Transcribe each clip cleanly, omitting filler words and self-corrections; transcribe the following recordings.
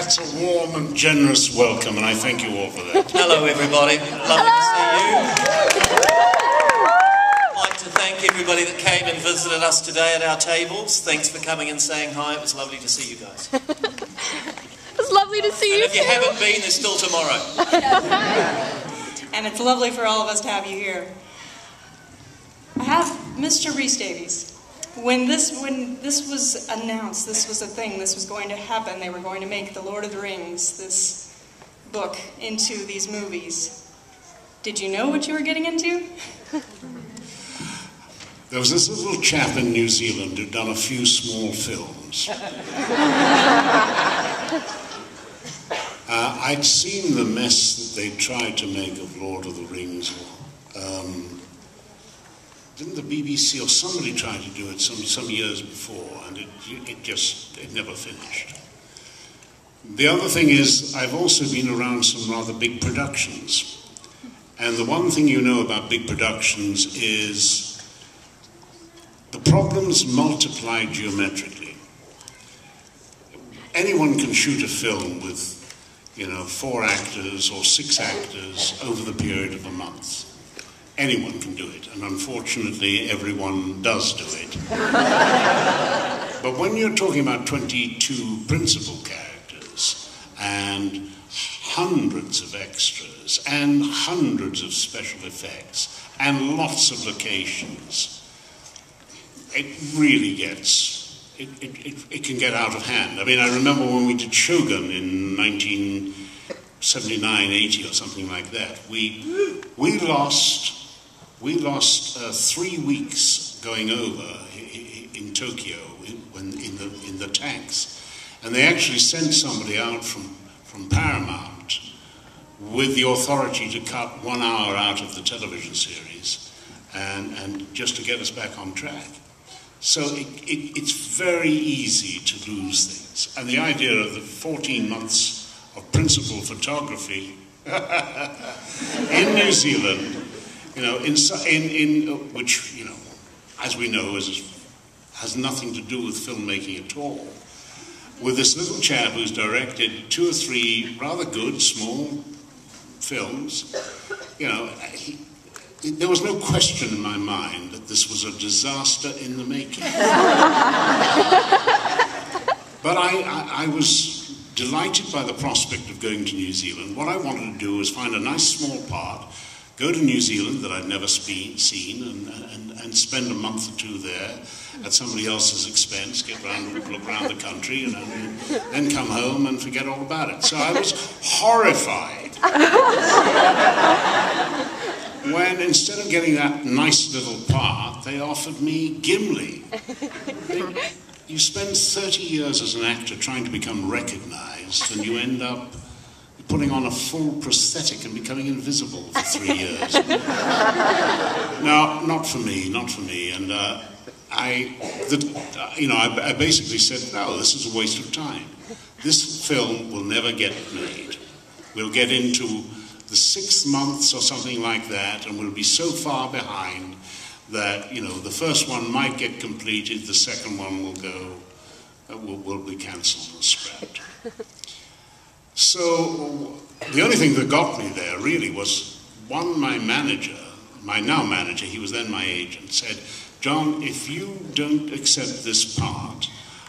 That's a warm and generous welcome, and I thank you all for that. Hello, everybody. Lovely to see you. I'd like to thank everybody that came and visited us today at our tables. Thanks for coming and saying hi. It was lovely to see you guys. It was lovely to see you. And if you haven't been, there's still tomorrow. And it's lovely for all of us to have you here. I have Mr. Rhys-Davies. When this was announced, this was a thing, this was going to happen, they were going to make The Lord of the Rings, this book, into these movies. Did you know what you were getting into? There was this little chap in New Zealand who'd done a few small films. I'd seen the mess that they tried to make of Lord of the Rings. Didn't the BBC or somebody try to do it some years before, and it never finished. The other thing is, I've also been around some rather big productions. And the one thing you know about big productions is the problems multiply geometrically. Anyone can shoot a film with, 4 actors or 6 actors over the period of a month. Anyone can do it, and unfortunately everyone does do it. But when you're talking about 22 principal characters and hundreds of extras and hundreds of special effects and lots of locations, it really gets, it can get out of hand. I mean, I remember when we did Shogun in 1979, 80 or something like that, we lost 3 weeks going over in Tokyo in the tanks, and they actually sent somebody out from Paramount with the authority to cut 1 hour out of the television series and just to get us back on track. So it's very easy to lose things, and the idea of the 14 months of principal photography in New Zealand, which, as we know, has nothing to do with filmmaking at all, with this little chap who's directed 2 or 3 rather good, small films, there was no question in my mind that this was a disaster in the making. But I was delighted by the prospect of going to New Zealand. What I wanted to do was find a nice small part, go to New Zealand that I'd never seen, and spend a month or 2 there at somebody else's expense, look around the country, and then come home and forget all about it. So I was horrified when, instead of getting that nice little part, they offered me Gimli. You spend 30 years as an actor trying to become recognized, and you end up putting on a full prosthetic and becoming invisible for 3 years. No, not for me. And I basically said, no, this is a waste of time. This film will never get made. We'll get into the 6 months or something like that, and we'll be so far behind that, the first one might get completed, the second one will be cancelled and scrapped. So the only thing that got me there really was my manager, my now manager, he was then my agent, said, John, if you don't accept this part,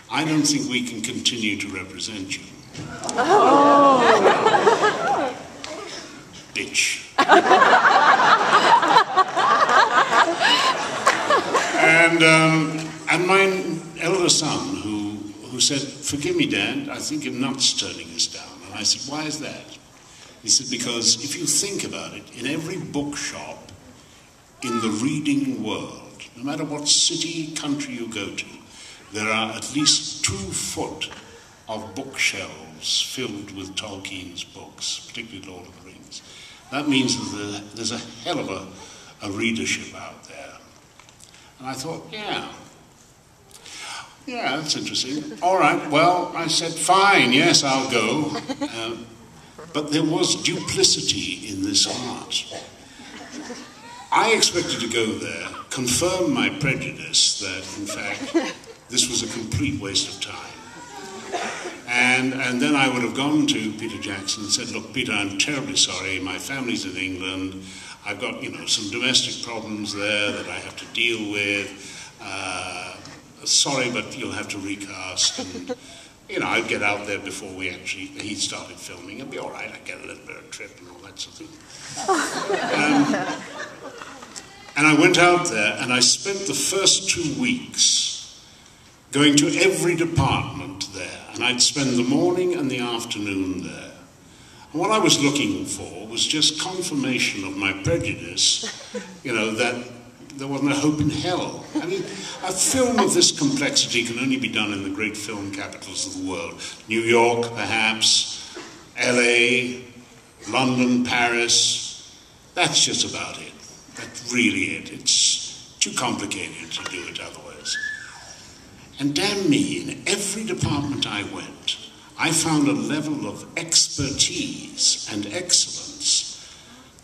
I don't think we can continue to represent you. Oh. Bitch. And my elder son, who said, forgive me, Dad, I think you're nuts turning this down. And I said, why is that? He said, because if you think about it, in every bookshop in the reading world, no matter what city, country you go to, there are at least 2 foot of bookshelves filled with Tolkien's books, particularly Lord of the Rings. That means that there's a hell of a readership out there. And I thought, yeah, that's interesting. All right, well, I said, fine, yes, I'll go. But there was duplicity in this art. I expected to go there, confirm my prejudice that, in fact, this was a complete waste of time. And then I would have gone to Peter Jackson and said, look, Peter, I'm terribly sorry. My family's in England. I've got, some domestic problems there that I have to deal with. Sorry, but you'll have to recast. And, I'd get out there before he started filming. It'd be all right. I'd get a little bit of trip and all that sort of thing. And I went out there and I spent the first 2 weeks going to every department there. And I'd spend the morning and the afternoon there. And what I was looking for was just confirmation of my prejudice, that there wasn't a hope in hell. I mean, a film of this complexity can only be done in the great film capitals of the world. New York, perhaps, LA, London, Paris. That's just about it. That's really it. It's too complicated to do it otherwise. And damn me, in every department I went, I found a level of expertise and excellence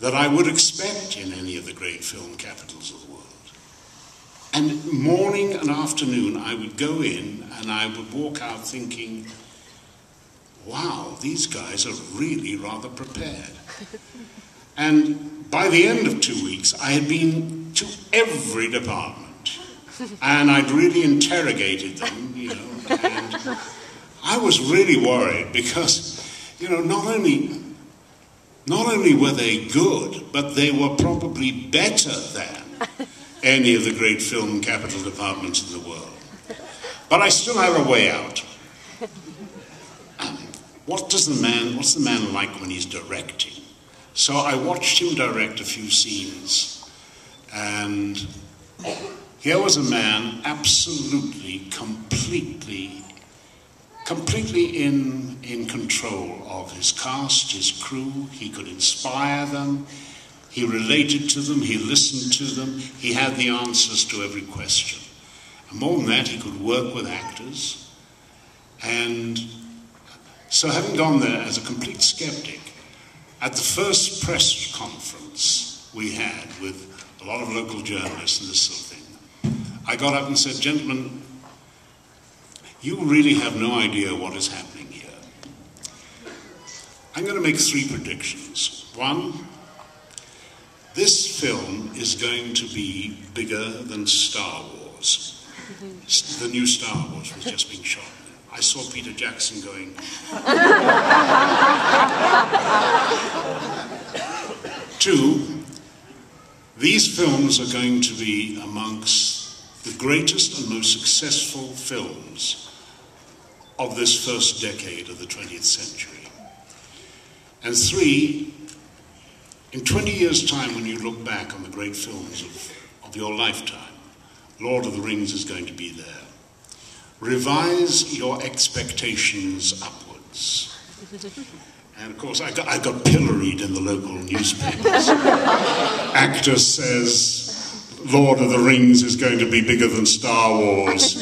that I would expect in any of the great film capitals of the world. And morning and afternoon, I would go in and I would walk out thinking, wow, these guys are really rather prepared. And by the end of 2 weeks, I had been to every department. And I'd really interrogated them, and I was really worried because, not only were they good, but they were probably better than any of the great film capital departments in the world. But I still have a way out. What's the man like when he's directing? So I watched him direct a few scenes, and here was a man absolutely, completely in control of his cast, his crew. He could inspire them. He related to them. He listened to them. He had the answers to every question. And more than that, he could work with actors. And so having gone there as a complete skeptic, at the first press conference we had with a lot of local journalists and this sort of thing, I got up and said, gentlemen, you really have no idea what is happening here. I'm going to make 3 predictions. 1, this film is going to be bigger than Star Wars. The new Star Wars was just being shot. I saw Peter Jackson going. 2, these films are going to be amongst the greatest and most successful films of this first decade of the 20th century. And 3, in 20 years' time, when you look back on the great films of your lifetime, Lord of the Rings is going to be there. Revise your expectations upwards. And of course, I got pilloried in the local newspapers. Actor says, Lord of the Rings is going to be bigger than Star Wars.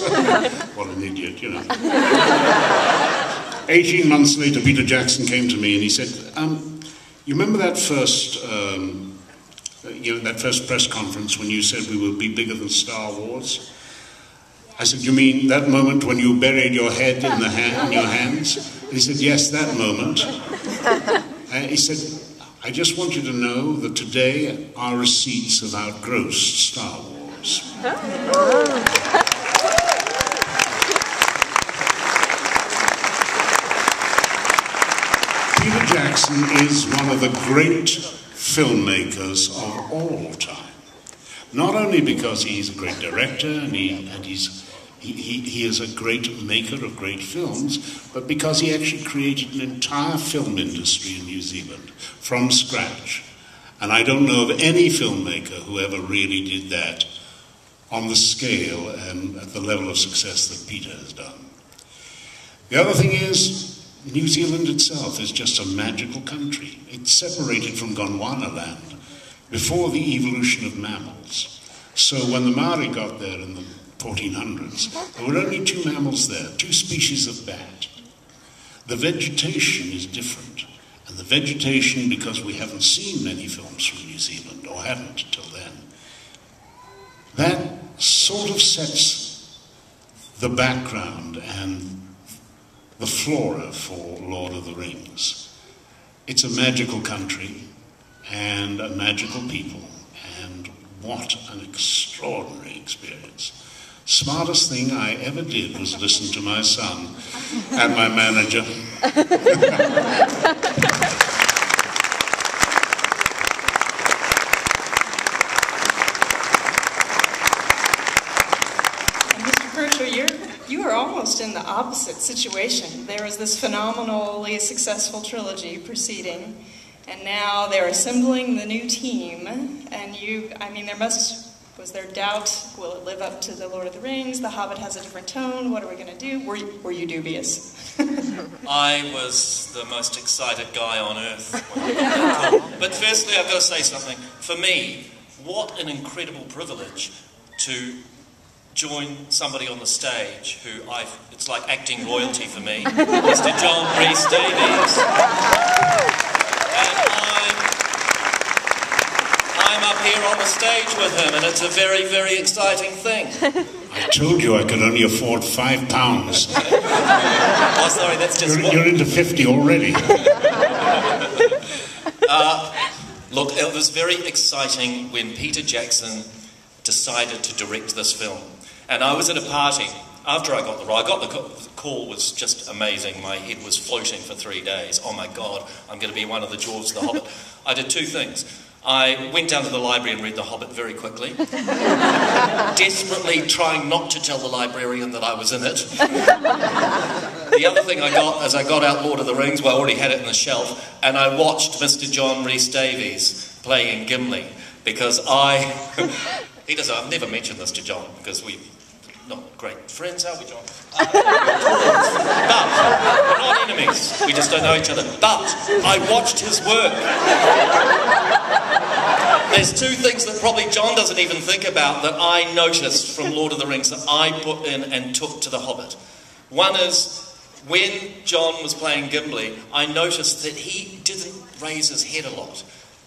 What an idiot, 18 months later, Peter Jackson came to me and he said, you remember that first press conference when you said we would be bigger than Star Wars? I said, you mean that moment when you buried your head in your hands? And he said, yes, that moment. He said, I just want you to know that today our receipts have outgrossed Star Wars. Peter Jackson is one of the great filmmakers of all time. Not only because he's a great director and he is a great maker of great films, but because he actually created an entire film industry in New Zealand from scratch. And I don't know of any filmmaker who ever really did that on the scale and at the level of success that Peter has done. The other thing is, New Zealand itself is just a magical country. It's separated from Gondwana land before the evolution of mammals. So when the Maori got there in the 1400s, there were only 2 mammals there, 2 species of bat. The vegetation is different. And the vegetation, because we haven't seen many films from New Zealand, or haven't till then, that sort of sets the background and the flora for Lord of the Rings. It's a magical country and a magical people, and what an extraordinary experience. Smartest thing I ever did was listen to my son and my manager. You are almost in the opposite situation. There was this phenomenally successful trilogy proceeding, and now they're assembling the new team, and was there doubt? Will it live up to the Lord of the Rings? The Hobbit has a different tone. What are we going to do? Were you dubious? I was the most excited guy on earth. But firstly, I've got to say something. For me, what an incredible privilege to join somebody on the stage who it's like acting royalty for me, Mr. John Rhys-Davies. And I'm up here on the stage with him, and it's a very, very exciting thing. I told you I could only afford £5. Oh, sorry, that's just You're into 50 already. Look, it was very exciting when Peter Jackson decided to direct this film. And I was at a party after I got the role. The call was just amazing. My head was floating for 3 days. Oh my God, I'm going to be one of the dwarves of The Hobbit. I did two things. I went down to the library and read The Hobbit very quickly, desperately trying not to tell the librarian that I was in it. The other thing I got is I got out Lord of the Rings, well, I already had it in the shelf, and I watched Mr. John Rhys-Davies playing Gimli, because I've never mentioned this to John, because we're not great friends, are we, John? But we're not enemies. We just don't know each other. But I watched his work. There's two things that probably John doesn't even think about that I noticed from Lord of the Rings that I put in and took to The Hobbit. One is, when John was playing Gimli, I noticed that he didn't raise his head a lot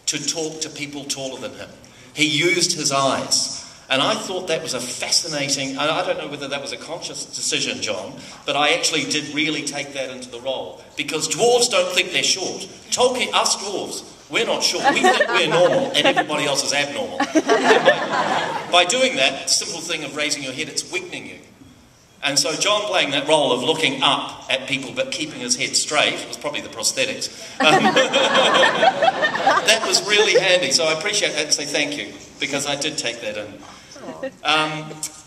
to talk to people taller than him. He used his eyes. And I thought that was a fascinating, I don't know whether that was a conscious decision, John, but I actually did really take that into the role. Because dwarves don't think they're short. Tolkien, us dwarves, we're not short. We think we're normal and everybody else is abnormal. And by doing that simple thing of raising your head, it's weakening you. And so John playing that role of looking up at people but keeping his head straight, was probably the prosthetics. That was really handy, so I appreciate that and say thank you, because I did take that in.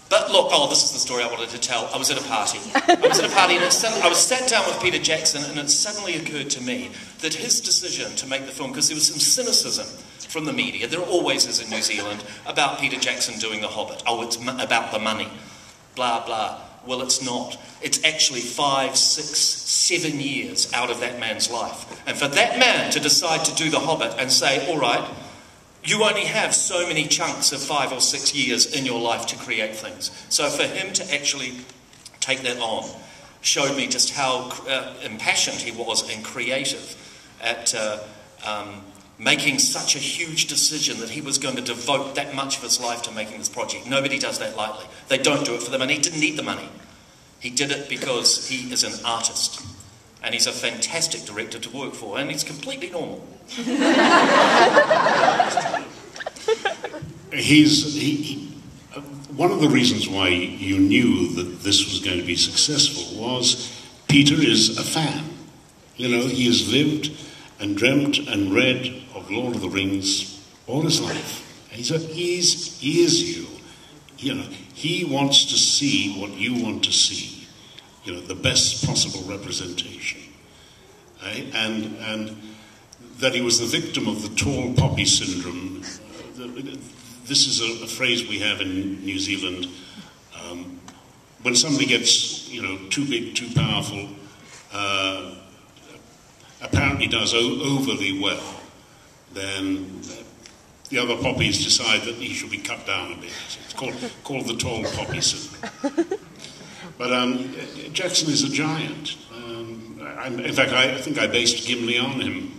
But look, this is the story I wanted to tell. I was at a party. And I was sat down with Peter Jackson, and it suddenly occurred to me that his decision to make the film, because there was some cynicism from the media, there always is in New Zealand, about Peter Jackson doing The Hobbit. Oh, it's about the money. Blah, blah. Well, it's not. It's actually 5, 6, 7 years out of that man's life. And for that man to decide to do The Hobbit and say, all right, you only have so many chunks of 5 or 6 years in your life to create things. So for him to actually take that on showed me just how impassioned he was and creative at making such a huge decision that he was going to devote that much of his life to making this project. Nobody does that lightly. They don't do it for the money. He didn't need the money. He did it because he is an artist. And he's a fantastic director to work for. And he's completely normal. One of the reasons why you knew that this was going to be successful was Peter is a fan. You know, he has lived and dreamt and read of Lord of the Rings all his life. He is you. You know, he wants to see what you want to see. You know, the best possible representation. Right? And that he was the victim of the tall poppy syndrome. This is a phrase we have in New Zealand. When somebody gets, you know, too big, too powerful, apparently does overly well, then the other poppies decide that he should be cut down a bit. It's called the tall poppy syndrome. But Jackson is a giant. In fact, I think I based Gimli on him.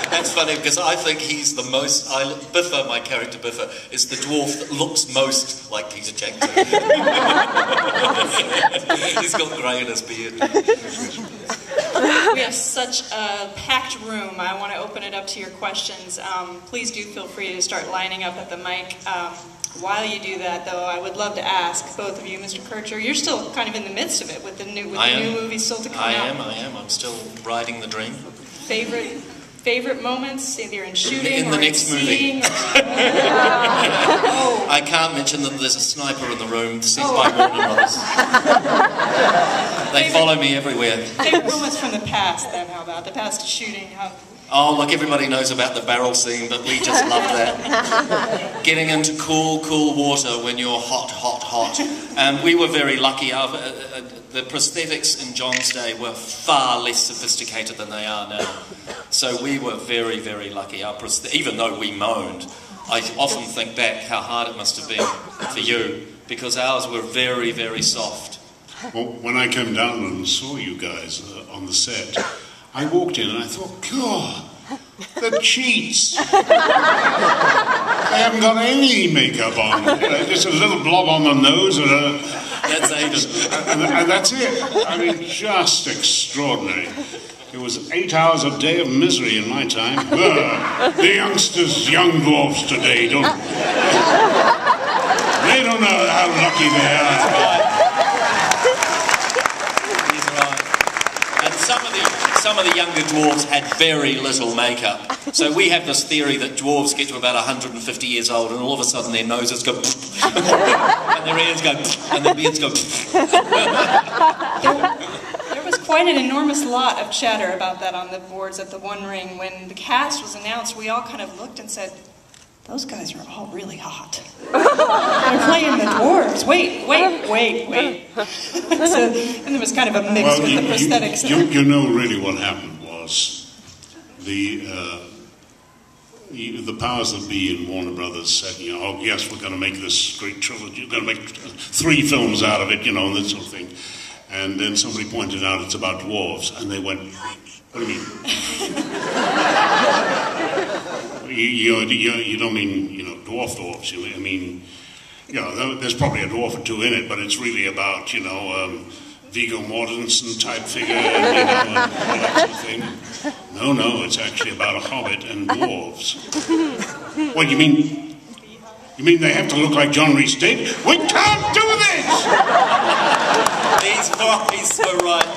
That's funny because I think he's the most. Biffa, my character Biffa, is the dwarf that looks most like Peter Jackson. He's got grey in his beard. We have such a packed room. I want to open it up to your questions. Please do feel free to start lining up at the mic. While you do that, though, I would love to ask both of you, Mr. Kircher, you're still kind of in the midst of it with the new movie still to come out. I am. I'm still riding the dream. Favorite moments, either in shooting in the or next in seeing? I can't mention that there's a sniper in the room sent by Warner Brothers. They follow me everywhere. Favorite moments from the past, then, how about the past shooting? Oh, look, everybody knows about the barrel scene, but we just love that. Getting into cool water when you're hot. We were very lucky. The prosthetics in John's day were far less sophisticated than they are now. So we were very, very lucky. Even though we moaned, I often think back how hard it must have been for you, because ours were very, very soft. Well, when I came down and saw you guys on the set, I walked in and I thought, God, the cheats. They haven't got any makeup on. Just a little blob on the nose That's ages. and that's it. I mean, just extraordinary. It was 8 hours a day of misery in my time. The youngsters, young dwarfs today, they don't know how lucky they are. Some of the younger dwarves had very little makeup. So we have this theory that dwarves get to about 150 years old and all of a sudden their noses go and their ears go and their beards go. There was quite an enormous lot of chatter about that on the boards at the One Ring. When the cast was announced, we all kind of looked and said, those guys are all really hot. They're playing the dwarves. Wait. So, and there was kind of a mix with the prosthetics. You know really what happened was the powers that be in Warner Brothers said, oh yes, we're going to make this great trilogy. We're going to make 3 films out of it, and that sort of thing. And then somebody pointed out it's about dwarves, and they went, what do you mean? You don't mean, dwarfs. You mean, there's probably a dwarf or 2 in it, but it's really about, Viggo Mortensen type figure, and all that sort of thing. No, it's actually about a hobbit and dwarves. What, you mean they have to look like John Rhys-Davies? We can't do this! He's so right.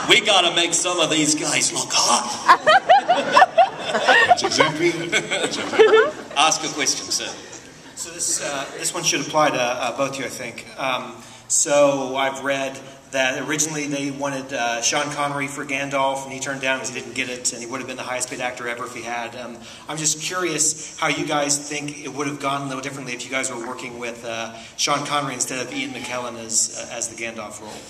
We gotta make some of these guys look hot. That's exactly it. Ask a question, sir. So this one should apply to both of you, I think. So I've read that originally they wanted Sean Connery for Gandalf, and he turned down because he didn't get it, and he would have been the highest paid actor ever if he had. I'm just curious how you guys think it would have gone a little differently if you guys were working with Sean Connery instead of Ian McKellen as the Gandalf role.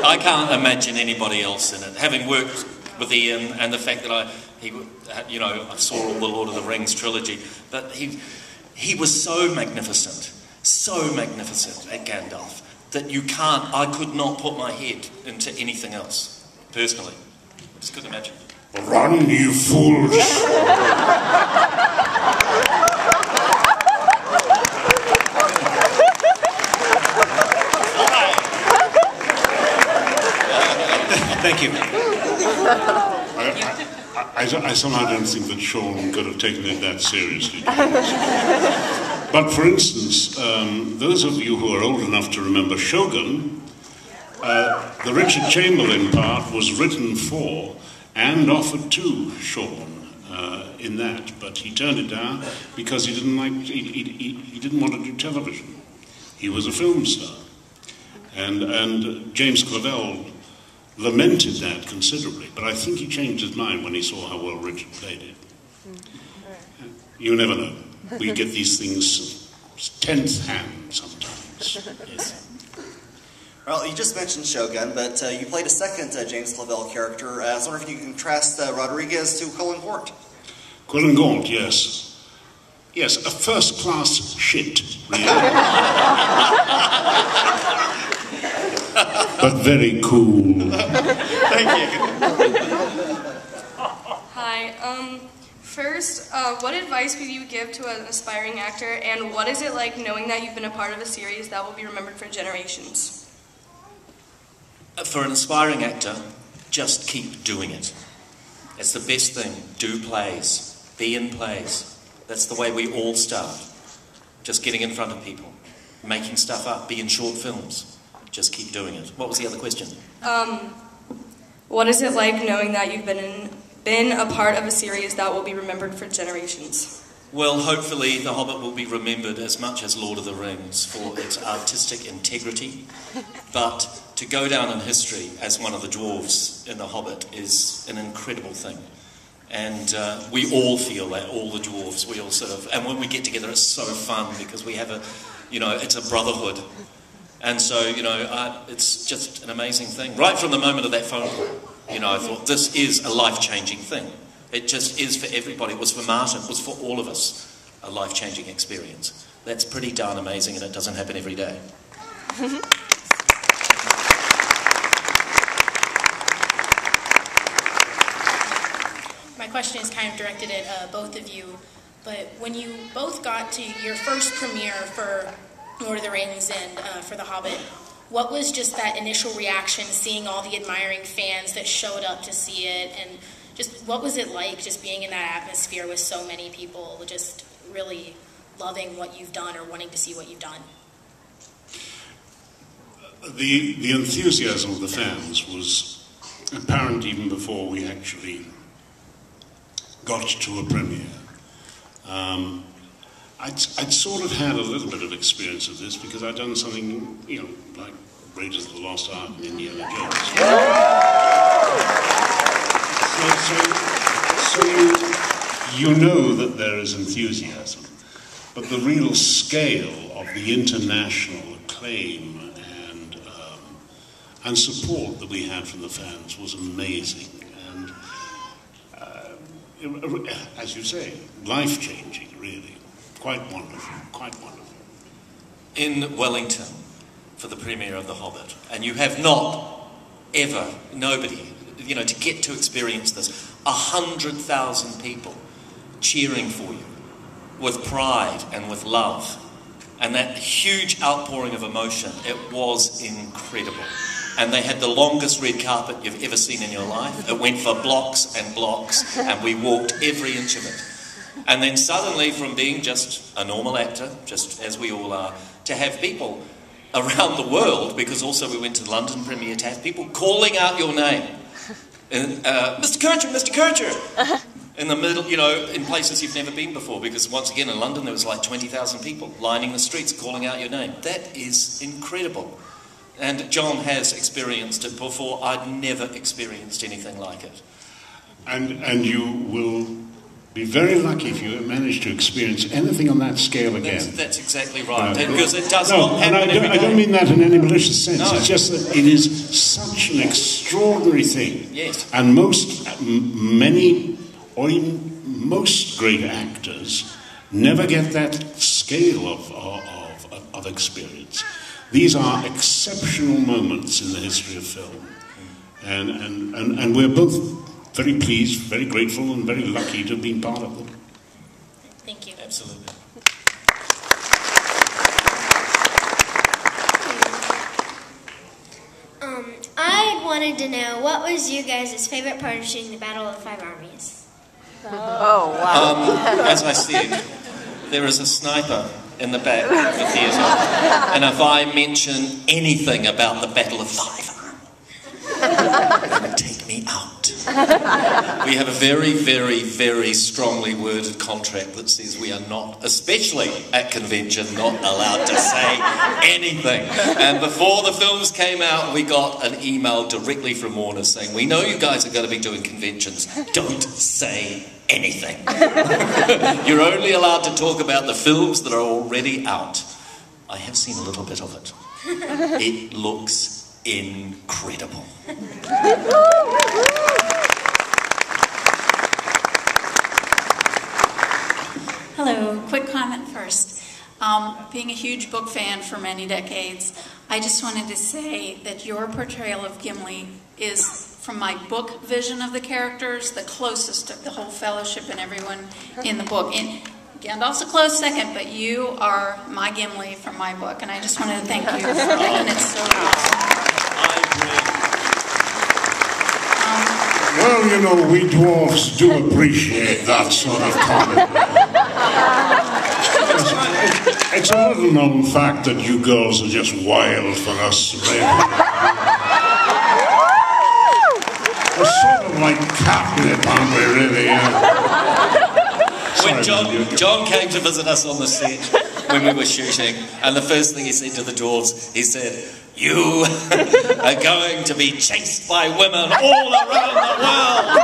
I can't imagine anybody else in it. Having worked with Ian, and the fact that I saw all the Lord of the Rings trilogy, but he was so magnificent at Gandalf that I could not put my head into anything else, personally. I just couldn't imagine. Run, you fools! Thank you. I somehow don't think that Sean could have taken it that seriously. But for instance, those of you who are old enough to remember Shogun, the Richard Chamberlain part was written for and offered to Sean in that, but he turned it down because he didn't want to do television. He was a film star, and James Clavell lamented that considerably, but I think he changed his mind when he saw how well Richard played it. You never know. We get these things 10th hand sometimes. Yes. Well, you just mentioned Shogun, but you played a second James Clavell character. I was wondering if you can contrast Rodriguez to Colin Gaunt. Colin Gaunt, yes. Yes, a first-class shit, really. But very cool. Thank you. Hi. First, what advice would you give to an aspiring actor, and what is it like knowing that you've been a part of a series that will be remembered for generations? For an aspiring actor, just keep doing it. It's the best thing. Do plays. Be in plays. That's the way we all start. Just getting in front of people. Making stuff up. Be in short films. Just keep doing it. What was the other question? What is it like knowing that you've been a part of a series that will be remembered for generations? Well, hopefully The Hobbit will be remembered as much as Lord of the Rings for its artistic integrity. But to go down in history as one of the dwarves in The Hobbit is an incredible thing. And we all feel that, all the dwarves, we all sort of, and when we get together it's so fun because we have a, you know, it's a brotherhood. And so, you know, it's just an amazing thing. Right from the moment of that phone call, you know, I thought this is a life-changing thing. It just is for everybody. It was for Martin, it was for all of us, a life-changing experience. That's pretty darn amazing, and it doesn't happen every day. My question is kind of directed at both of you, but when you both got to your first premiere for Lord of the Rings and for The Hobbit, what was just that initial reaction, seeing all the admiring fans that showed up to see it, and just what was it like just being in that atmosphere with so many people just really loving what you've done or wanting to see what you've done? The enthusiasm of the fans was apparent even before we actually got to a premiere. I'd sort of had a little bit of experience of this because I'd done something, you know, like Raiders of the Lost Ark and Indiana Jones. So you know that there is enthusiasm, but the real scale of the international acclaim and support that we had from the fans was amazing. And as you say, life-changing, really. Quite wonderful, quite wonderful. In Wellington, for the premiere of The Hobbit, and you have not ever, nobody, you know, to get to experience this, 100,000 people cheering for you with pride and with love, and that huge outpouring of emotion, it was incredible. And they had the longest red carpet you've ever seen in your life. It went for blocks and blocks, and we walked every inch of it. And then suddenly, from being just a normal actor, just as we all are, to have people around the world, because also we went to the London premiere, to have people calling out your name. And, Mr. Kircher, Mr. Kircher! In the middle, you know, in places you've never been before, because once again in London there was like 20,000 people lining the streets calling out your name. That is incredible. And John has experienced it before. I'd never experienced anything like it. And you will be very lucky if you manage to experience anything on that scale again. That's exactly right. Because it does not happen every day. I don't mean that in any malicious sense. No. It's just that it is such an extraordinary thing. Yes. And many, or even most great actors never get that scale of experience. These are exceptional moments in the history of film. And we're both very pleased, very grateful, and very lucky to have been part of them. Thank you. Absolutely. I wanted to know, what was you guys' favorite part of shooting the Battle of the Five Armies? Oh, wow. As I said, there is a sniper in the back of the theatre, and if I mention anything about the Battle of Five Armies, they would take me out. We have a very, very, very strongly worded contract that says we are not, especially at convention, not allowed to say anything. And before the films came out, we got an email directly from Warner saying, we know you guys are going to be doing conventions, don't say anything. You're only allowed to talk about the films that are already out. I have seen a little bit of it. It looks incredible. Hello, quick comment first. Being a huge book fan for many decades, I just wanted to say that your portrayal of Gimli is, from my book vision of the characters, the closest to the whole fellowship and everyone in the book. And Gandalf's a close second, but you are my Gimli from my book, and I just wanted to thank you for making it so awesome. Well, you know, we dwarfs do appreciate that sort of comment. It's a little known fact that you girls are just wild for us, really. We're sort of like catnip, aren't we, really? When John came to visit us on the set when we were shooting, and the first thing he said to the dwarves, he said, "You are going to be chased by women all around the world."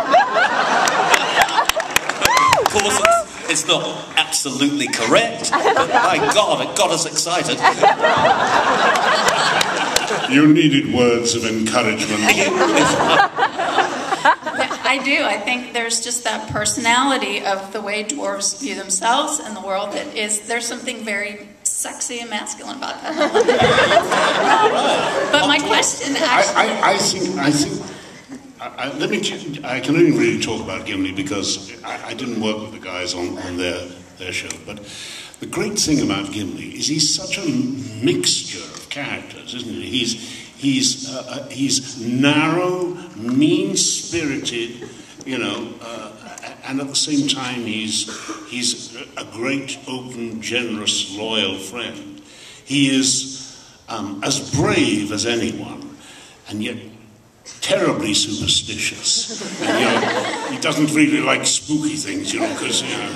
Of course, it's not absolutely correct, but by God, it got us excited. You needed words of encouragement. I do. I think there's just that personality of the way dwarves view themselves in the world that is, there's something very sexy and masculine about that. But my question actually... I can only really talk about Gimli because I didn't work with the guys on their show, but the great thing about Gimli is he's such a mixture of characters, isn't he? He's narrow, mean-spirited, you know, and at the same time he's a great, open, generous, loyal friend. He is as brave as anyone, and yet terribly superstitious. And, you know, he doesn't really like spooky things, you know, because, you know,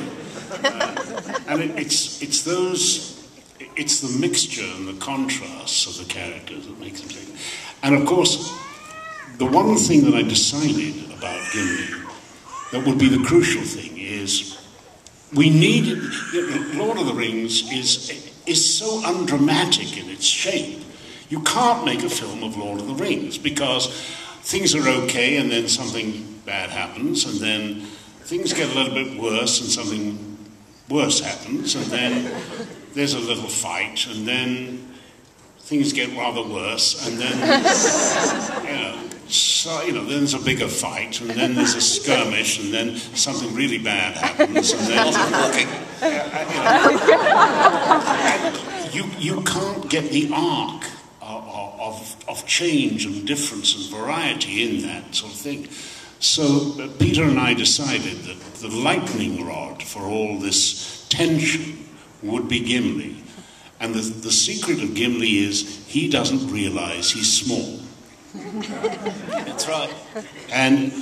and it's the mixture and the contrasts of the characters that makes him sing. And of course, the one thing that I decided about Gimli that would be the crucial thing is we needed, you know, Lord of the Rings is so undramatic in its shape. You can't make a film of Lord of the Rings because things are okay and then something bad happens, and then things get a little bit worse and something worse happens, and then there's a little fight, and then things get rather worse, and then, then there's a bigger fight, and then there's a skirmish, and then something really bad happens, and then... You can't get the arc of change and difference and variety in that sort of thing. So Peter and I decided that the lightning rod for all this tension would be Gimli. And the secret of Gimli is he doesn't realize he's small. That's right. And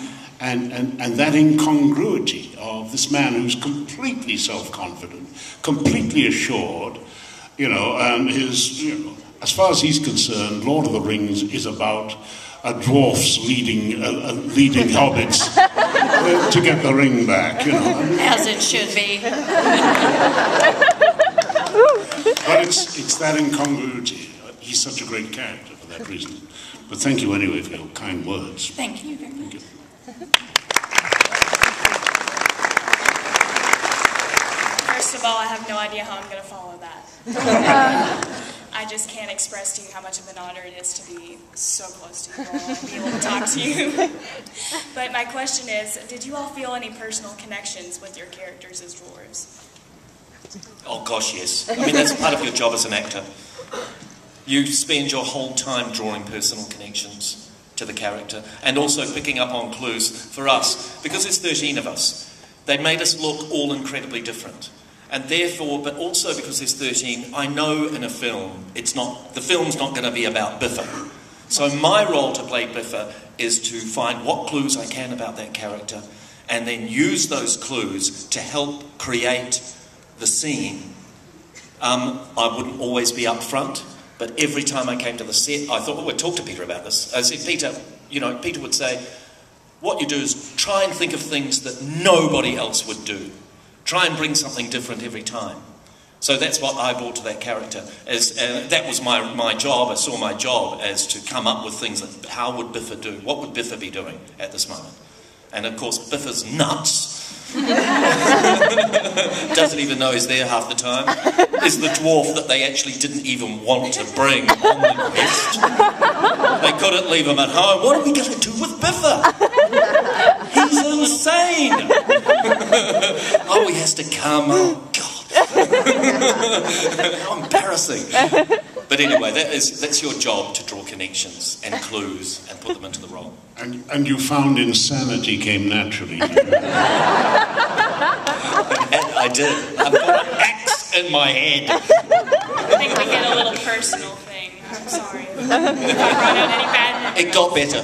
that incongruity of this man who's completely self-confident, completely assured, you know, and as far as he's concerned, Lord of the Rings is about a dwarfs leading hobbits to get the ring back, you know. As it should be. But it's that incongruity. He's such a great character for that reason. But thank you anyway for your kind words. Thank you very much. First of all, I have no idea how I'm going to follow that. I just can't express to you how much of an honor it is to be so close to you all and be able to talk to you. But my question is, did you all feel any personal connections with your characters as dwarves? Oh gosh, yes. I mean, that's part of your job as an actor. You spend your whole time drawing personal connections to the character and also picking up on clues for us. Because there's 13 of us, they made us look all incredibly different. And therefore, but also because there's 13, I know in a film, the film's not going to be about Biffa. So my role to play Biffa is to find what clues I can about that character and then use those clues to help create the scene. I wouldn't always be up front, but every time I came to the set, I thought, we'd talk to Peter about this. I said, Peter, you know, Peter would say, what you do is try and think of things that nobody else would do. Try and bring something different every time. So that's what I brought to that character. That was my job. I saw my job as to come up with things that, how would Biffa do? What would Biffa be doing at this moment? And of course, Biffa's nuts. Doesn't even know he's there half the time. Is the dwarf that they actually didn't even want to bring on the quest. They couldn't leave him at home. What are we going to do with Biffa? He's insane. Oh, he has to come. Oh, God. How embarrassing. But anyway, that's your job, to draw connections and clues and put them into the role. And you found insanity came naturally. I did. I've got an axe in my head. I think we get a little personal thing. I'm sorry. If I brought out any bad memories. It got better.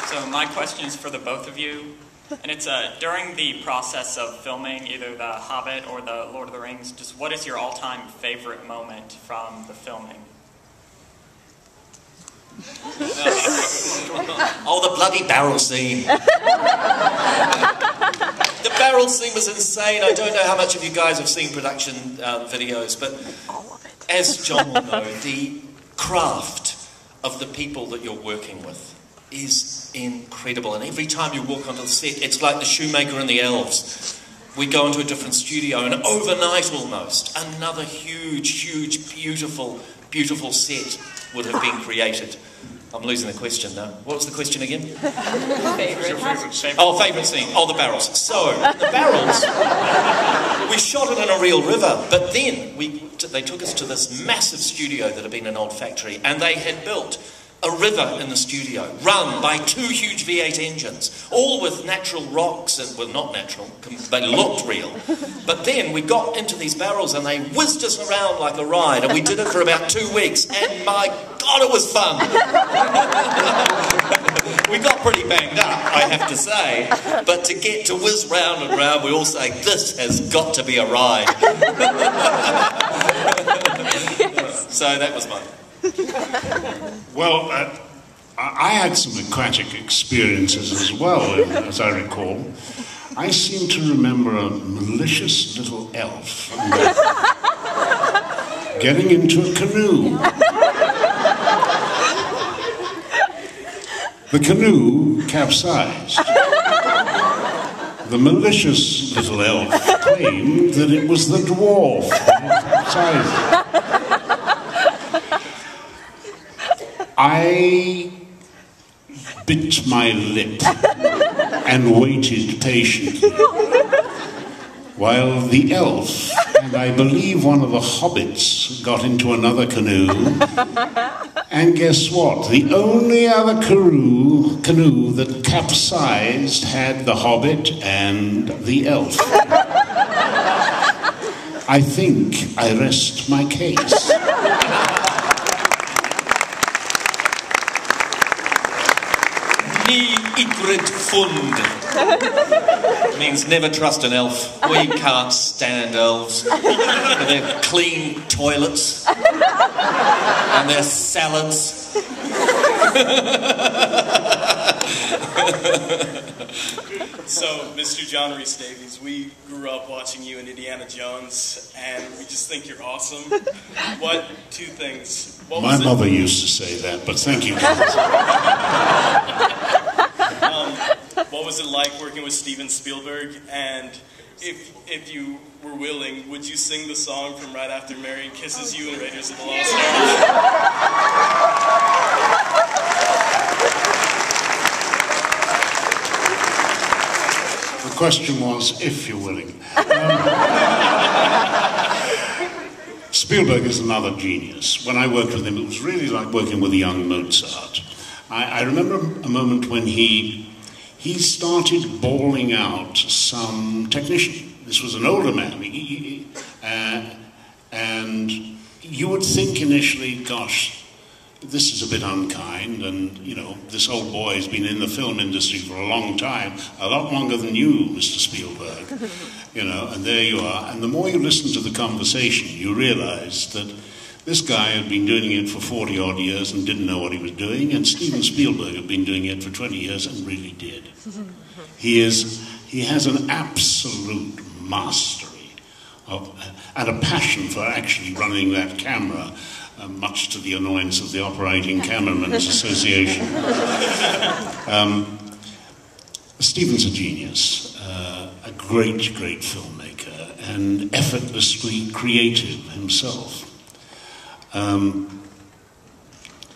So my question is for the both of you. And it's during the process of filming either The Hobbit or The Lord of the Rings, just what is your all-time favorite moment from the filming? Oh, the bloody barrel scene. The barrel scene was insane. I don't know how much of you guys have seen production videos, but as John will know, the craft of the people that you're working with is incredible. And every time you walk onto the set, it's like the shoemaker and the elves. We go into a different studio, and overnight almost, another huge, beautiful set would have been created. I'm losing the question now. What was the question again? Favorite scene. Oh, favourite scene. Oh, the barrels. So, the barrels, we shot it in a real river, but then they took us to this massive studio that had been an old factory, and they had built a river in the studio, run by 2 huge V8 engines, all with natural rocks, and well, not natural, they looked real. But then we got into these barrels and they whizzed us around like a ride, and we did it for about 2 weeks, and my God, it was fun. We got pretty banged up, I have to say, but to get to whiz round and round, we all say, this has got to be a ride. So that was mine. Well, I had some aquatic experiences as well, as I recall. I seem to remember a malicious little elf getting into a canoe. The canoe capsized. The malicious little elf claimed that it was the dwarf that capsized. I bit my lip and waited patiently while the elf and I believe one of the hobbits got into another canoe, and guess what? The only other canoe that capsized had the hobbit and the elf. I think I rest my case. Igrid fund means never trust an elf. We can't stand elves. Their clean toilets and their salads. So, Mr. John Rhys-Davies, we grew up watching you in Indiana Jones, and we just think you're awesome. What 2 things? My mother used to say that, but thank you. What was it like working with Steven Spielberg? And if you were willing, would you sing the song from Right After Marion Kisses You in Raiders of the Lost Ark? The question was, if you're willing. Spielberg is another genius. When I worked with him, it was really like working with a young Mozart. I remember a moment when he started bawling out some technician. This was an older man. And you would think initially, gosh, this is a bit unkind, and, you know, this old boy has been in the film industry for a long time, a lot longer than you, Mr. Spielberg, you know, and there you are. And the more you listen to the conversation, you realize that this guy had been doing it for 40-odd years and didn't know what he was doing, and Steven Spielberg had been doing it for 20 years and really did. He has an absolute mastery and a passion for actually running that camera, much to the annoyance of the Operating Cameramen's Association. Stephen's a genius, a great, great filmmaker, and effortlessly creative himself.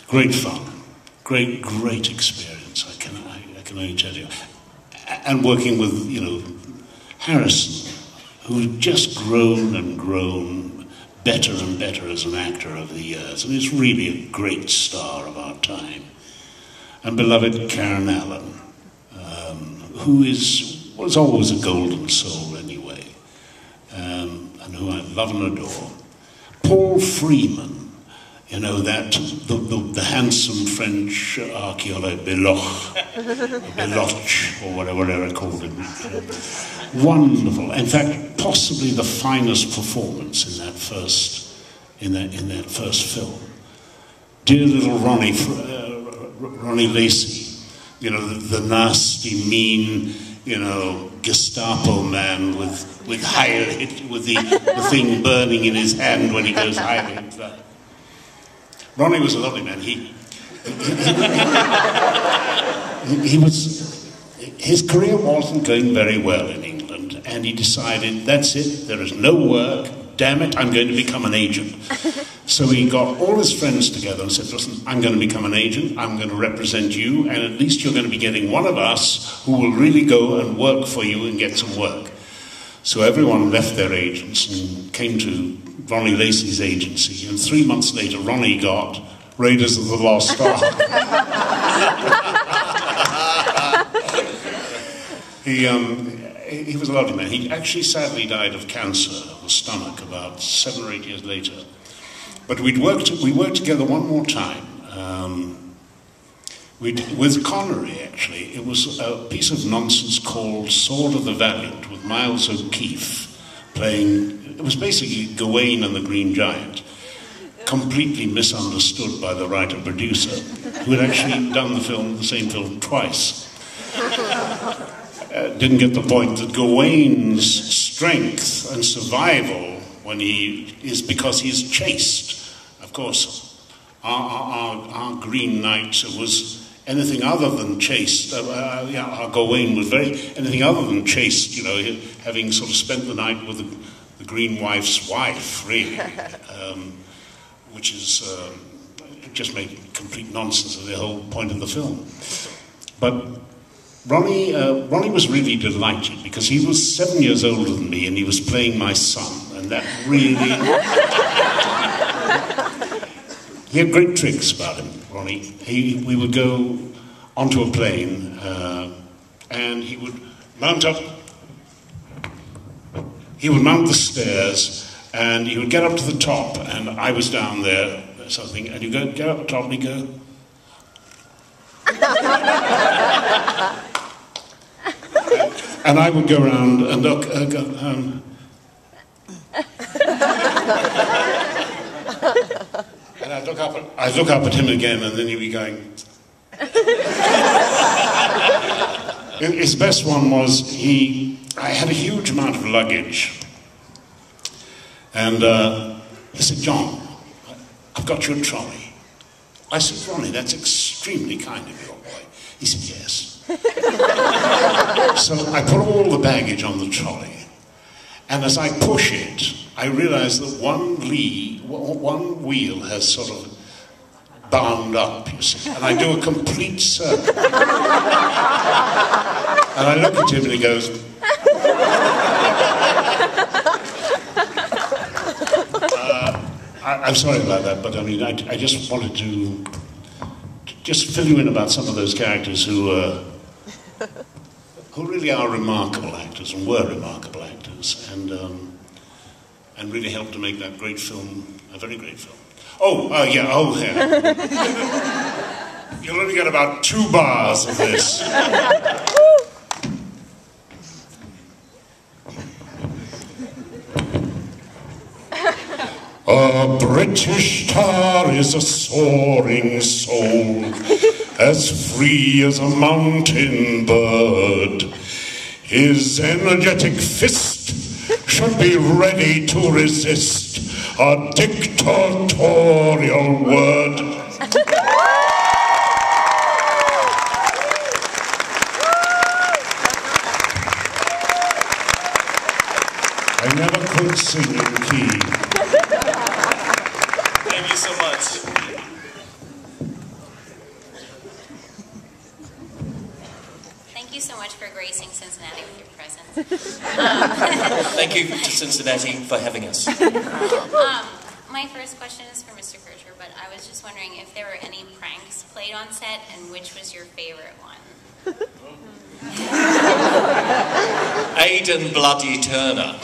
Great fun, great experience, I can only tell you. And working with, you know, Harrison, who's just grown and grown better and better as an actor over the years, and is really a great star of our time. And beloved Karen Allen, who was always a golden soul anyway, and who I love and adore. Paul Freeman, you know, the handsome French archaeologist, Beloch, or whatever they called him. Wonderful. In fact, possibly the finest performance in that first film. Dear little Ronnie Lacey, you know, the nasty, mean, you know, Gestapo man with Heil Hitler, with the thing burning in his hand when he goes Heil Hitler. Ronnie was a lovely man. His career wasn't going very well in England, and he decided, that's it, there is no work, damn it, I'm going to become an agent. So he got all his friends together and said, listen, I'm going to become an agent, I'm going to represent you, and at least you're going to be getting one of us who will really go and work for you and get some work. So everyone left their agents and came to Ronnie Lacey's agency, and 3 months later Ronnie got Raiders of the Lost Ark. He was a lovely man. He actually sadly died of cancer of the stomach about 7 or 8 years later. But we worked together one more time. With Connery, actually. It was a piece of nonsense called Sword of the Valiant, with Miles O'Keefe playing. It was basically Gawain and the Green Giant, completely misunderstood by the writer-producer, who had actually done the same film twice. Didn't get the point that Gawain's strength and survival is because he's chaste. Of course, our Green Knight was anything other than chaste. Our Gawain was anything other than chaste, you know, having sort of spent the night with the Green Wife's wife, really, which is just made complete nonsense of the whole point of the film. But Ronnie was really delighted because he was 7 years older than me and he was playing my son, and that really... He had great tricks about him, Ronnie. We would go onto a plane and he would mount up. He would mount the stairs and he would get up to the top, and I was down there, something, and you go get up the top and he'd go. And I would go around and look, and I'd look up at him again, and then he'd be going. His best one was I had a huge amount of luggage, and he said, John, I've got your trolley. I said, Ronnie, that's extremely kind of you, old boy. He said, yes. So I put all the baggage on the trolley, and as I push it, I realize that one wheel has sort of bound up, you see, and I do a complete circle. And I look at him and he goes, I'm sorry about that, but I mean, I just wanted to just fill you in about some of those characters who really are remarkable actors and were remarkable actors, and really helped to make that great film a very great film. Yeah. You'll only get about 2 bars of this. A British tar is a soaring soul, as free as a mountain bird. His energetic fist should be ready to resist a dictatorial word. I never could sing in key. Thank you so much. Thank you so much for gracing Cincinnati with your presence. Thank you to Cincinnati for having us. My first question is for Mr. Kircher, but I was just wondering if there were any pranks played on set, and which was your favorite one? Aidan Bloody Turner.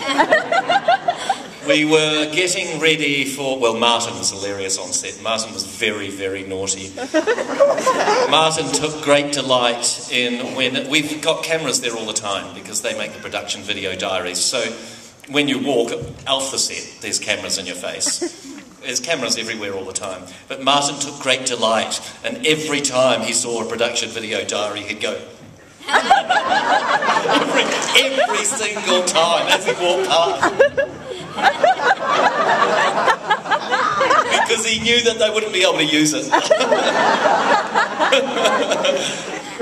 We were getting ready for, well, Martin was hilarious on set. Martin was very, very naughty. Martin took great delight in when, we've got cameras there all the time because they make the production video diaries. So when you walk off the set, there's cameras in your face. There's cameras everywhere all the time. But Martin took great delight, and every time he saw a production video diary, he'd go, every single time as he walked past. Because he knew that they wouldn't be able to use it.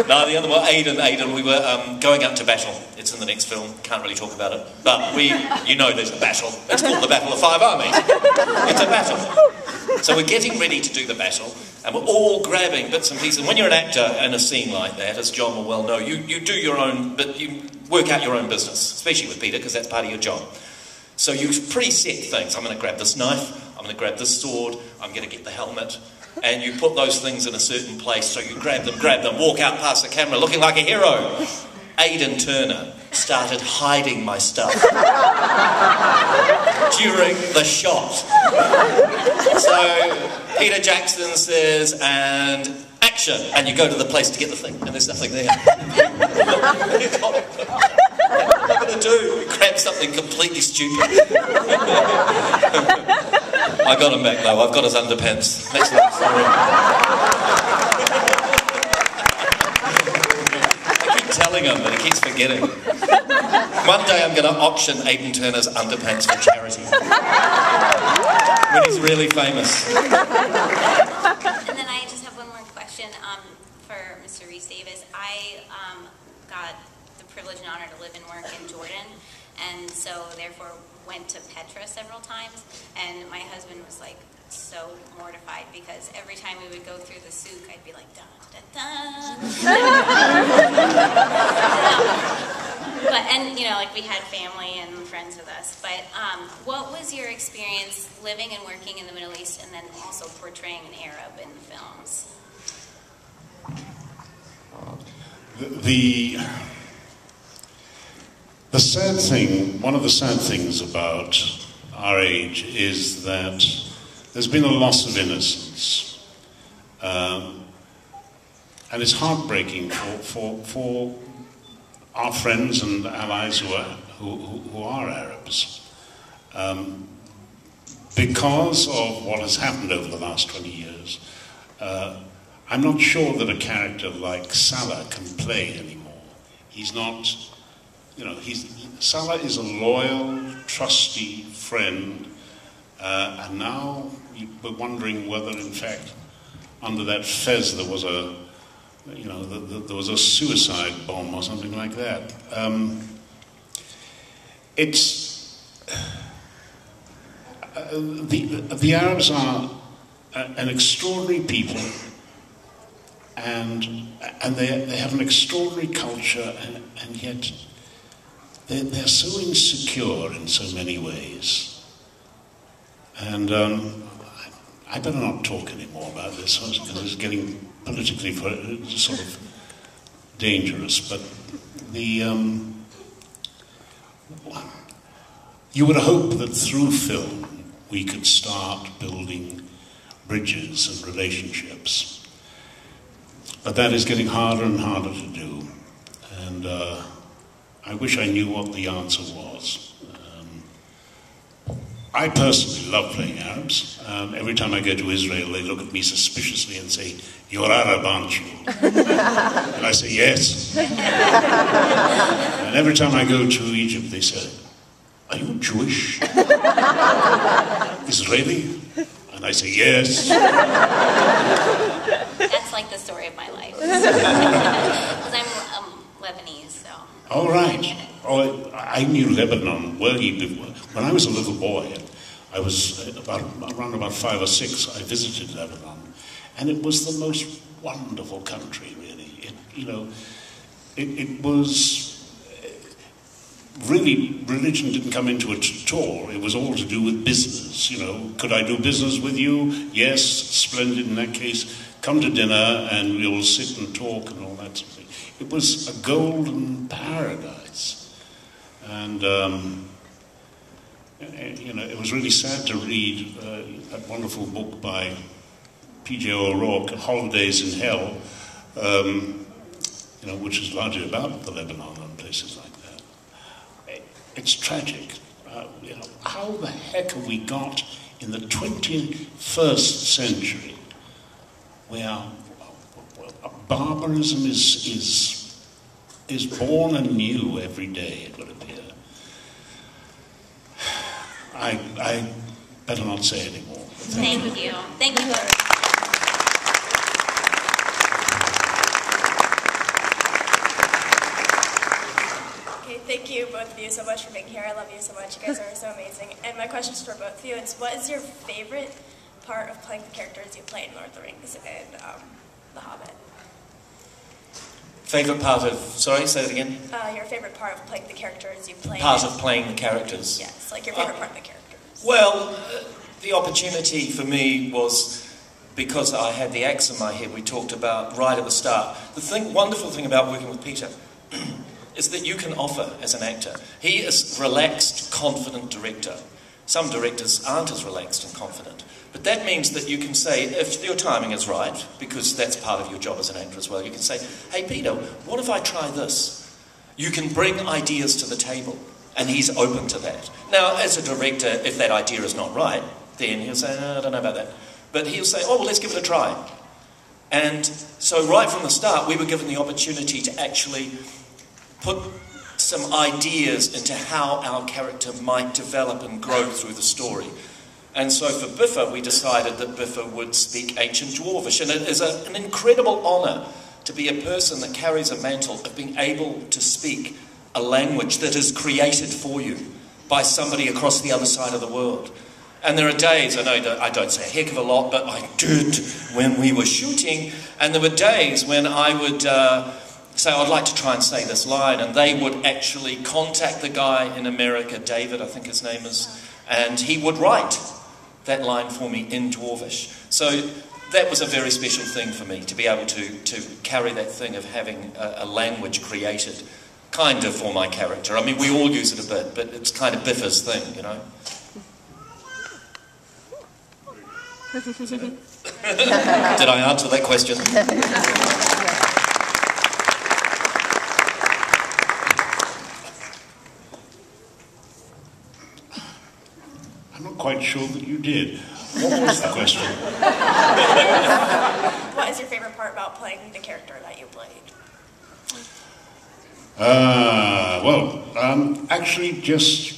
No, the other one, Aidan, we were going up to battle. It's in the next film, can't really talk about it. But you know there's a battle. It's called the Battle of Five Armies. It's a battle. So we're getting ready to do the battle, and we're all grabbing bits and pieces. When you're an actor in a scene like that, as John will well know, you do your own, but you work out your own business, especially with Peter, because that's part of your job. So you preset things. I'm going to grab this knife, I'm going to grab this sword, I'm going to get the helmet, and you put those things in a certain place, so you grab them, walk out past the camera looking like a hero. Aidan Turner started hiding my stuff during the shot. So Peter Jackson says, and action, and you go to the place to get the thing, and there's nothing there. What am I going to do? Grab something completely stupid. I got him back though, I've got his underpants. Next one, sorry. Telling him, but he keeps forgetting. One day I'm going to auction Aidan Turner's underpants for charity. When he's really famous. And then I just have one more question for Mr. Rhys-Davies. I got the privilege and honor to live and work in Jordan, and so therefore went to Petra several times, and my husband was like so mortified because every time we would go through the souk, I'd be like, da, da, da. And you know, like we had family and friends with us, but what was your experience living and working in the Middle East and then also portraying an Arab in the films? The sad thing, one of the sad things about our age is that there's been a loss of innocence. And it's heartbreaking for our friends and allies who are Arabs. Because of what has happened over the last 20 years, I'm not sure that a character like Salah can play anymore. He's not, you know, Salah is a loyal, trusty friend, and now we're wondering whether, in fact, under that fez there was a, you know, there was a suicide bomb or something like that. The Arabs are an extraordinary people, and they have an extraordinary culture, and yet they're so insecure in so many ways. And I better not talk anymore about this because it's getting politically sort of dangerous. But you would hope that through film we could start building bridges and relationships. But that is getting harder and harder to do. And I wish I knew what the answer was. I personally love playing Arabs. Every time I go to Israel, they look at me suspiciously and say, "You're Arab, aren't you?" And I say, "Yes." And every time I go to Egypt, they say, are you Jewish? Israeli? And I say, yes. That's like the story of my life. Because I'm Lebanese, so. All right. Oh, I knew Lebanon way before. When I was a little boy, I was around about 5 or 6, I visited Lebanon. And it was the most wonderful country, really. It was... Really, religion didn't come into it at all. It was all to do with business, Could I do business with you? Yes, splendid. In that case, come to dinner and we'll sit and talk and all that sort of thing. It was a golden paradise. And, it was really sad to read that wonderful book by P.J. O'Rourke, Holidays in Hell, which is largely about the Lebanon and places like that. It's tragic. How the heck have we got in the 21st century where barbarism is born anew every day, it would appear. I better not say anymore. Thank you. Thank you. Thank you, both of you, so much for being here. I love you so much. You guys are so amazing. And my question is for both of you. It's what is your favorite part of playing the characters you play in Lord of the Rings and The Hobbit? Favorite part of... Sorry, say that again? Your favorite part of playing the characters you play. Part of playing the characters? Yes, like your favorite part of the characters. Well, the opportunity for me was... Because I had the axe in my head, we talked about right at the start. The wonderful thing about working with Peter is that you can offer as an actor. He is a relaxed, confident director. Some directors aren't as relaxed and confident. But that means that you can say, if your timing is right, because that's part of your job as an actor as well, you can say, hey Peter, what if I try this? You can bring ideas to the table, and he's open to that. Now, as a director, if that idea is not right, then he'll say, I don't know about that. But he'll say, oh, well, let's give it a try. And so right from the start, we were given the opportunity to actually put some ideas into how our character might develop and grow through the story. And so for Biffa, we decided that Biffa would speak ancient Dwarvish. And it is an incredible honour to be a person that carries a mantle of being able to speak a language that is created for you by somebody across the other side of the world. And there are days, I know that I don't say a heck of a lot, but I did when we were shooting, and there were days when I would say, I'd like to try and say this line, and they would actually contact the guy in America, David, I think his name is, and he would write that line for me in Dwarvish. So that was a very special thing for me, to be able to carry that thing of having a language created, kind of for my character. I mean, we all use it a bit, but it's kind of Biffa's thing, you know. Did I answer that question? I'm not quite sure that you did. What was the question? What is your favorite part about playing the character that you played? Actually just...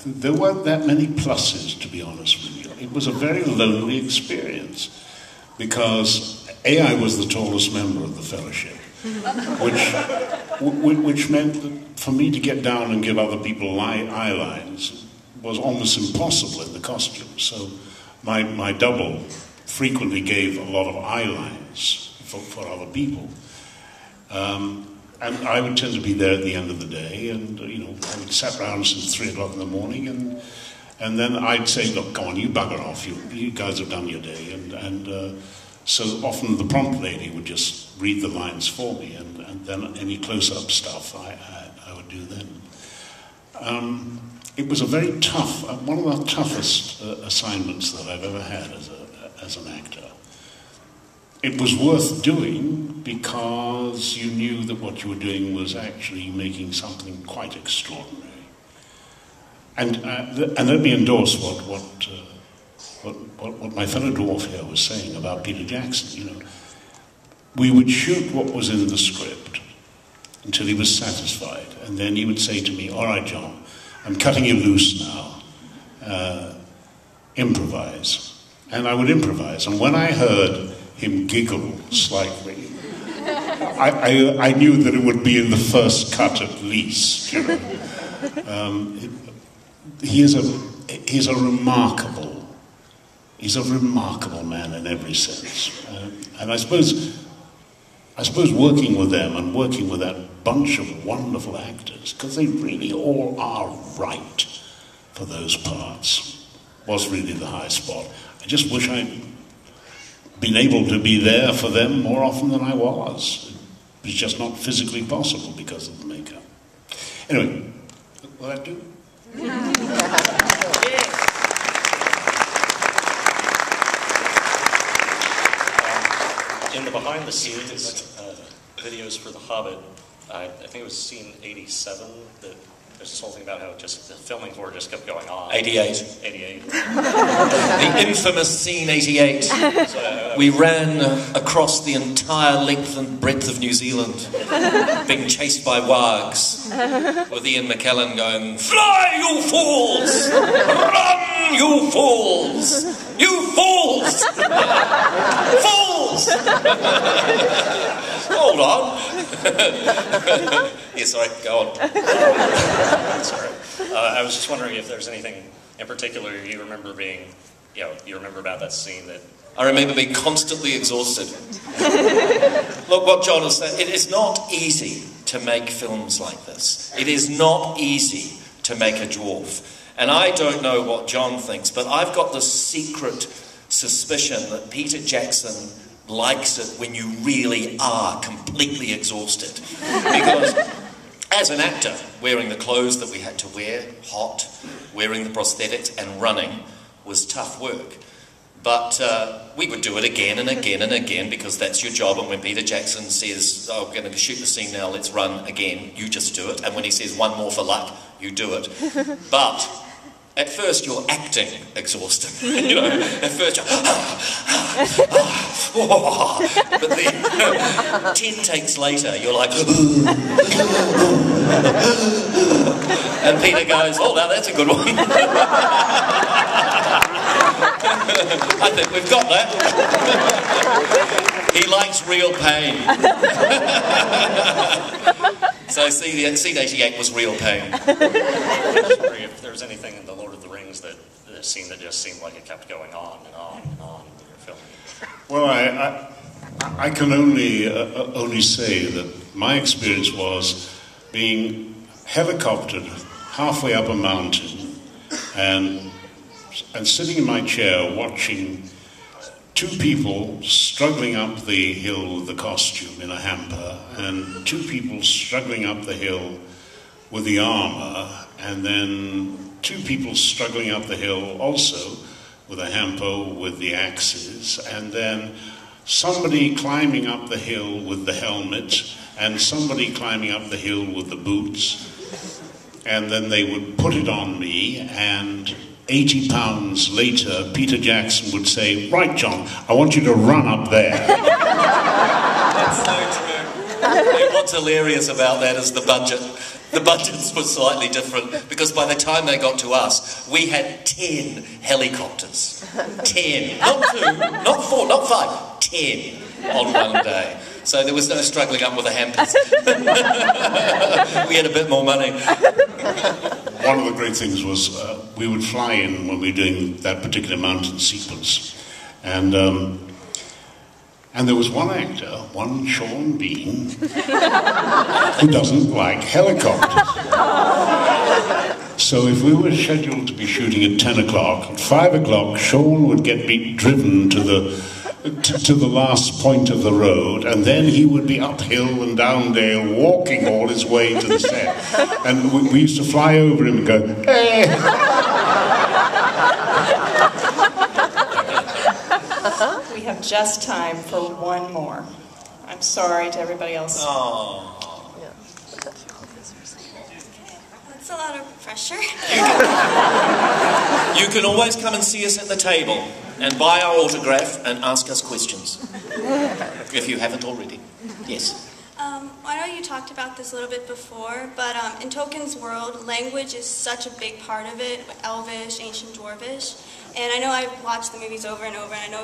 There weren't that many pluses, to be honest with you. It was a very lonely experience because I was the tallest member of the fellowship, which meant that for me to get down and give other people eye lines was almost impossible in the costume. So my double frequently gave a lot of eye lines for other people. And I would tend to be there at the end of the day, and I would sat around since 3 o'clock in the morning, and then I'd say, look, go on, you bugger off, you guys have done your day, and so often the prompt lady would just read the lines for me, and then any close-up stuff I would do then. It was a very tough, one of the toughest assignments that I've ever had as an actor. It was worth doing because you knew that what you were doing was actually making something quite extraordinary. And let me endorse what my fellow dwarf here was saying about Peter Jackson. We would shoot what was in the script, until he was satisfied. And then he would say to me, "All right, John, I'm cutting you loose now. Improvise." And I would improvise. And when I heard him giggle slightly, I knew that it would be in the first cut at least. You know. He's a remarkable man in every sense. And I suppose working with them and working with that bunch of wonderful actors, because they really all are right for those parts, was really the high spot. I just wish I'd been able to be there for them more often than I was. It was just not physically possible because of the makeup. Anyway, will that do? In the behind-the-scenes videos for The Hobbit, I think it was scene 87, that there's this whole thing about how just the filming for it just kept going on. 88. 88. The infamous scene 88. We ran across the entire length and breadth of New Zealand, being chased by wargs, with Ian McKellen going, "Fly, you fools! Run, you fools! You fools! Fools!" Hold on. Yeah, sorry, go on. Sorry. I was just wondering if there's anything in particular you remember being, you remember about that scene that... I remember being constantly exhausted. Look, what John has said, it is not easy to make films like this. It is not easy to make a dwarf. And I don't know what John thinks, but I've got this secret suspicion that Peter Jackson likes it when you really are completely exhausted. Because as an actor, wearing the clothes that we had to wear, hot, wearing the prosthetics and running was tough work. But we would do it again and again and again because that's your job. And when Peter Jackson says, "Oh, we're going to shoot the scene now, let's run again," you just do it. And when he says, "One more for luck," you do it. But at first you're acting exhausted. You know, at first you're... But then 10 takes later, you're like... And Peter goes, "Oh, now that's a good one." I think we've got that. He likes real pain. So scene 88 was real pain. I was wondering if there was anything in The Lord of the Rings that scene that just seemed like it kept going on and on and on in your film. Well, I can only say that my experience was being helicoptered halfway up a mountain and sitting in my chair watching two people struggling up the hill with the costume in a hamper, and two people struggling up the hill with the armor, and then two people struggling up the hill also with a hamper with the axes, and then somebody climbing up the hill with the helmet, and somebody climbing up the hill with the boots, and then they would put it on me, and 80 pounds later, Peter Jackson would say, "Right, John, I want you to run up there." That's so true. And what's hilarious about that is the budget. The budgets were slightly different because by the time they got to us, we had 10 helicopters. 10. Not 2, not 4, not 5. 10 on one day. So there was no struggling up with the hampers. We had a bit more money. One of the great things was we would fly in when we were doing that particular mountain sequence. And there was one actor, one Sean Bean, who doesn't like helicopters. So if we were scheduled to be shooting at 10 o'clock, at 5 o'clock, Sean would get me driven to the last point of the road, and then he would be uphill and down dale, walking all his way to the set. And we used to fly over him and go, "Hey!" We have just time for one more. I'm sorry to everybody else. Oh. That's a lot of pressure. You can always come and see us at the table and buy our autograph and ask us questions. If you haven't already. Yes. What know you talked about this a little bit before, but in Tolkien's world, language is such a big part of it, Elvish, Ancient Dwarvish. And I know I've watched the movies over and over, and I know